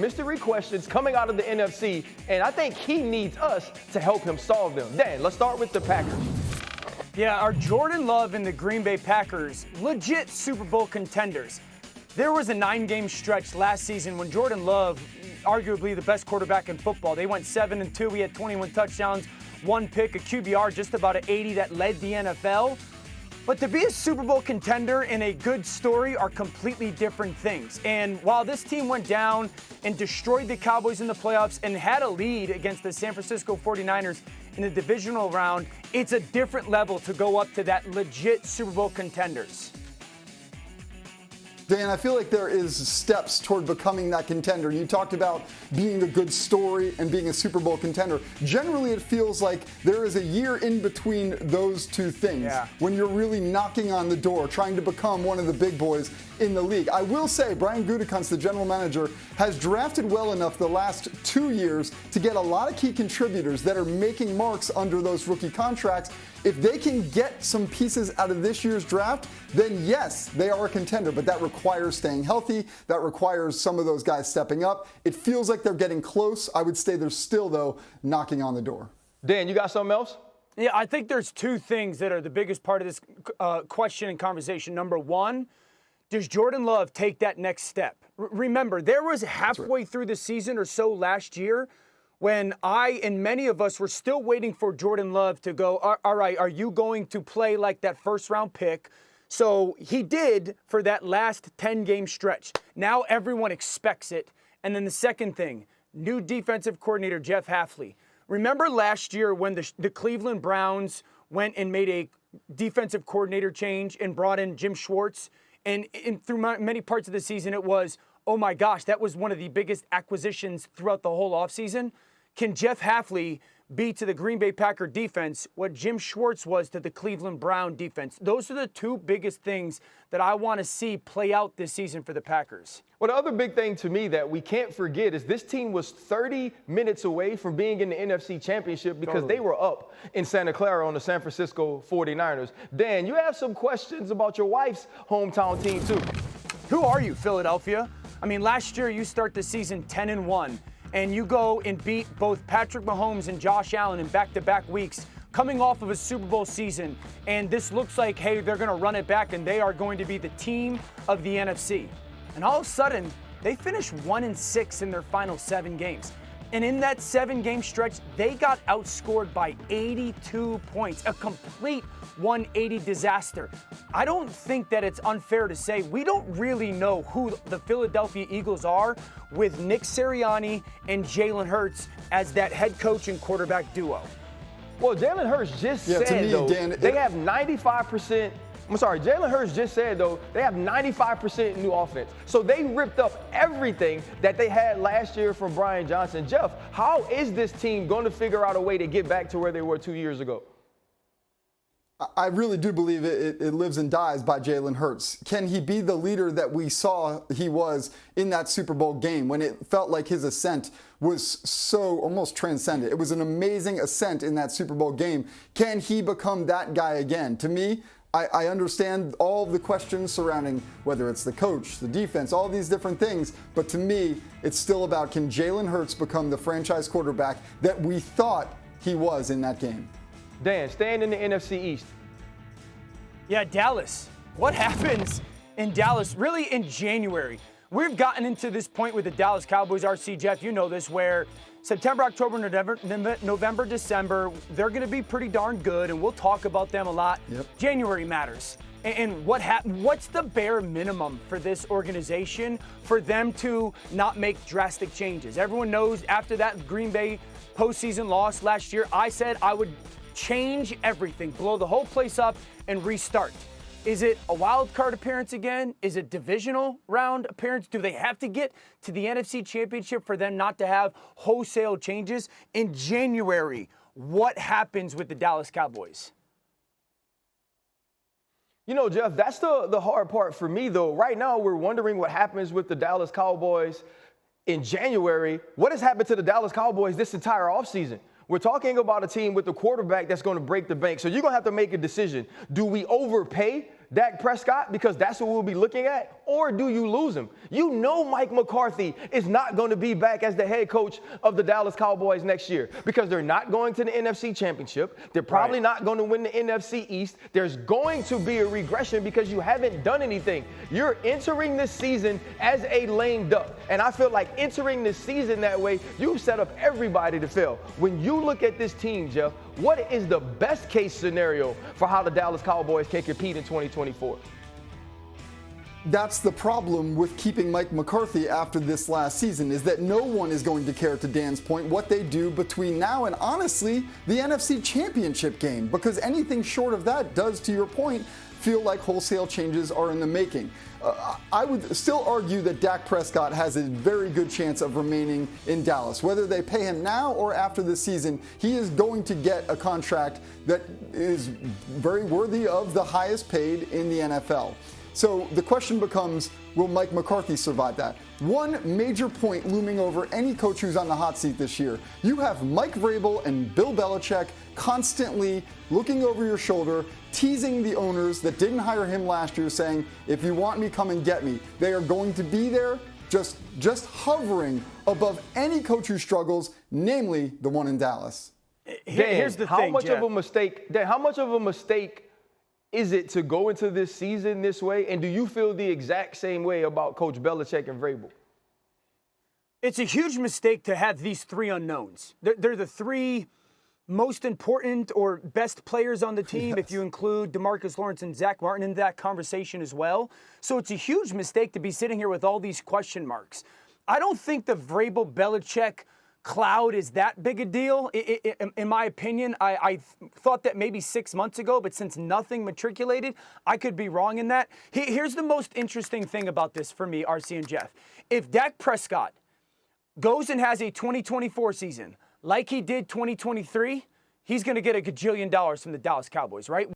mystery questions coming out of the NFC, and I think he needs us to help him solve them. Dan, let's start with the Packers. Yeah, are Jordan Love and the Green Bay Packers legit Super Bowl contenders? There was a 9-game stretch last season when Jordan Love, arguably the best quarterback in football, they went 7-2. He had 21 touchdowns, 1 pick, a QBR just about an 80 that led the NFL. But to be a Super Bowl contender and a good story are completely different things. And while this team went down and destroyed the Cowboys in the playoffs and had a lead against the San Francisco 49ers in the divisional round, it's a different level to go up to that legit Super Bowl contenders. Dan, I feel like there is steps toward becoming that contender. You talked about being a good story and being a Super Bowl contender. Generally, it feels like there is a year in between those two things when you're really knocking on the door, trying to become one of the big boys in the league. I will say Brian Gutekunst, the general manager, has drafted well enough the last 2 years to get a lot of key contributors that are making marks under those rookie contracts. If they can get some pieces out of this year's draft, then yes, they are a contender, but that requires staying healthy. That requires some of those guys stepping up. It feels like they're getting close. I would say they're still, though, knocking on the door. Dan, you got something else? Yeah, I think there's two things that are the biggest part of this question and conversation. Number one, does Jordan Love take that next step? Remember, there was halfway through the season or so last year when I and many of us were still waiting for Jordan Love to go, all right, are you going to play like that first-round pick? So he did for that last 10-game stretch. Now everyone expects it. And then the second thing, new defensive coordinator Jeff Hafley. Remember last year when the Cleveland Browns went and made a defensive coordinator change and brought in Jim Schwartz? And through many parts of the season, it was, oh my gosh, that was one of the biggest acquisitions throughout the whole offseason. Can Jeff Hafley be to the Green Bay Packer defense what Jim Schwartz was to the Cleveland Brown defense? Those are the two biggest things that I want to see play out this season for the Packers. Well, the other big thing to me that we can't forget is this team was 30 minutes away from being in the NFC Championship because they were up in Santa Clara on the San Francisco 49ers. Dan, you have some questions about your wife's hometown team, too. Who are you, Philadelphia? I mean, last year you start the season 10-1. And you go and beat both Patrick Mahomes and Josh Allen in back-to-back weeks, coming off of a Super Bowl season. And this looks like, hey, they're going to run it back, and they are going to be the team of the NFC. And all of a sudden, they finished 1-6 in their final 7 games. And in that 7-game stretch, they got outscored by 82 points, a complete 180 disaster. I don't think that it's unfair to say we don't really know who the Philadelphia Eagles are with Nick Sirianni and Jalen Hurts as that head coach and quarterback duo. Well, Jalen Hurts just said, though, they have 95%. Jalen Hurts just said, though, they have 95% new offense. So they ripped up everything that they had last year from Brian Johnson. Jeff, how is this team going to figure out a way to get back to where they were 2 years ago? I really do believe it lives and dies by Jalen Hurts. Can he be the leader that we saw he was in that Super Bowl game when it felt like his ascent was so almost transcendent? It was an amazing ascent in that Super Bowl game. Can he become that guy again? To me, I understand all of the questions surrounding whether it's the coach, the defense, all these different things. But to me, it's still about, can Jalen Hurts become the franchise quarterback that we thought he was in that game? Dan, staying in the NFC East. Yeah, Dallas. What happens in Dallas really in January? We've gotten into this point with the Dallas Cowboys, RC Jeff, you know this, where September, October, November, December, they're going to be pretty darn good, and we'll talk about them a lot. January matters. And what's the bare minimum for this organization for them to not make drastic changes? Everyone knows after that Green Bay postseason loss last year, I said I would change everything, blow the whole place up, and restart. Is it a wild card appearance again? Is it divisional round appearance? Do they have to get to the NFC Championship for them not to have wholesale changes? In January, what happens with the Dallas Cowboys? You know, Jeff, that's the hard part for me, though. Right now, we're wondering what happens with the Dallas Cowboys in January. What has happened to the Dallas Cowboys this entire offseason? We're talking about a team with a quarterback that's going to break the bank. So you're going to have to make a decision. Do we overpay Dak Prescott because that's what we'll be looking at? or do you lose him? You know Mike McCarthy is not going to be back as the head coach of the Dallas Cowboys next year because they're not going to the NFC Championship. They're probably not going to win the NFC East. There's going to be a regression because you haven't done anything. You're entering this season as a lame duck. And I feel like entering this season that way, you've set up everybody to fail. When you look at this team, Jeff, what is the best case scenario for how the Dallas Cowboys can compete in 2024? That's the problem with keeping Mike McCarthy after this last season, is that no one is going to care, to Dan's point, what they do between now and, honestly, the NFC Championship game, because anything short of that does, to your point, feel like wholesale changes are in the making. I would still argue that Dak Prescott has a very good chance of remaining in Dallas. Whether they pay him now or after the season, he is going to get a contract that is very worthy of the highest paid in the NFL. So the question becomes, will Mike McCarthy survive that? One major point looming over any coach who's on the hot seat this year. You have Mike Vrabel and Bill Belichick constantly looking over your shoulder, teasing the owners that didn't hire him last year, saying, if you want me, come and get me. They are going to be there just hovering above any coach who struggles, namely the one in Dallas. Here's the thing, how much Jeff. of a mistake is it to go into this season this way? And do you feel the exact same way about Coach Belichick and Vrabel? It's a huge mistake to have these three unknowns. They're the three most important or best players on the team, yes, if you include DeMarcus Lawrence and Zach Martin in that conversation as well. So it's a huge mistake to be sitting here with all these question marks. I don't think the Vrabel-Belichick cloud is that big a deal. In my opinion, I thought that maybe 6 months ago, but since nothing matriculated, I could be wrong in that. Here's the most interesting thing about this for me, RC and Jeff. If Dak Prescott goes and has a 2024 season like he did 2023, he's going to get $1 gajillion from the Dallas Cowboys, right?